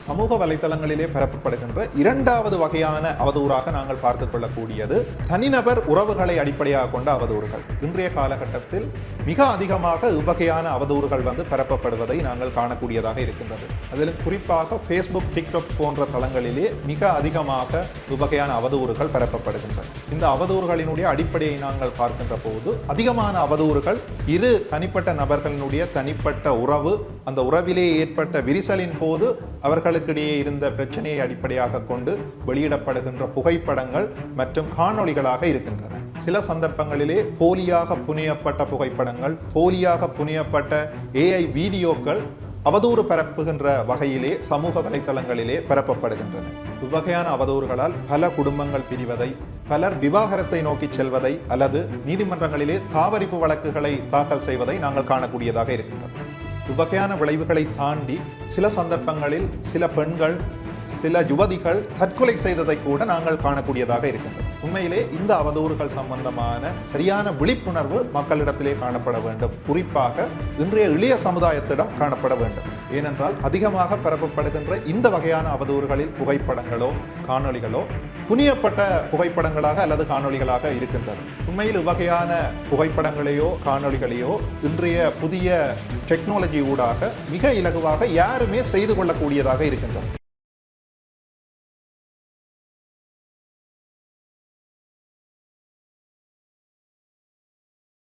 சமூக வலைத்தளங்களிலே பரப்பப்படுகின்ற இரண்டாவது வகையான அவதூறாக நாங்கள் பார்த்துக் கொள்ளக்கூடியது தனிநபர் உறவுகளை அடிப்படையாக கொண்ட அவதூறுகள். இன்றைய காலகட்டத்தில் மிக அதிகமாக இவ்வகையான அவதூறுகள் பரப்பப்படுவதை நாங்கள் காணக்கூடியதாக இருக்கின்றது. அதில் குறிப்பாக ஃபேஸ்புக், டிக்டாக் போன்ற தளங்களிலே மிக அதிகமாக இவ்வகையான அவதூறுகள் பரப்பப்படுகின்றன. இந்த அவதூறுகளினுடைய அடிப்படையை நாங்கள் பார்க்கின்ற போது அதிகமான அவதூறுகள் இரு தனிப்பட்ட நபர்களினுடைய தனிப்பட்ட உறவு, அந்த உறவிலே ஏற்பட்ட விரிசலின் போது அவர்களுக்கிடையே இருந்த பிரச்சனையை அடிப்படையாக கொண்டு வெளியிடப்படுகின்ற புகைப்படங்கள் மற்றும் காணொளிகளாக இருக்கின்றன. சில சந்தர்ப்பங்களிலே போலியாக புனையப்பட்ட புகைப்படங்கள், போலியாக புனையப்பட்ட AI வீடியோக்கள் அவதூறு பரப்புகின்ற வகையிலே சமூக வலைத்தளங்களிலே பரப்பப்படுகின்றன. இவ்வகையான அவதூறுகளால் பல குடும்பங்கள் பிரிவதை, பலர் விவாகரத்தை நோக்கி செல்வதை அல்லது நீதிமன்றங்களிலே தாவரிப்பு வழக்குகளை தாக்கல் செய்வதை நாங்கள் காணக்கூடியதாக இருக்கின்றது. இவ்வகையான விளைவுகளை தாண்டி சில சந்தர்ப்பங்களில் சில பெண்கள், சில யுவதிகள் தற்கொலை செய்ததை கூட நாங்கள் காணக்கூடியதாக இருக்கின்றது. உண்மையிலே இந்த அவதூறுகள் சம்பந்தமான சரியான விழிப்புணர்வு மக்களிடத்திலே காணப்பட வேண்டும். குறிப்பாக இன்றைய இளைய சமுதாயத்திடம் காணப்பட வேண்டும். ஏனென்றால் அதிகமாக பரப்பப்படுகின்ற இந்த வகையான அவதூறுகளில் புகைப்படங்களோ காணொளிகளோ புனியப்பட்ட புகைப்படங்களாக அல்லது காணொளிகளாக இருக்கின்றது. உண்மையில் இவ்வகையான புகைப்படங்களையோ காணொளிகளையோ இன்றைய புதிய டெக்னாலஜி ஊடாக மிக இலகுவாக யாருமே செய்து கொள்ளக்கூடியதாக இருக்கின்றது.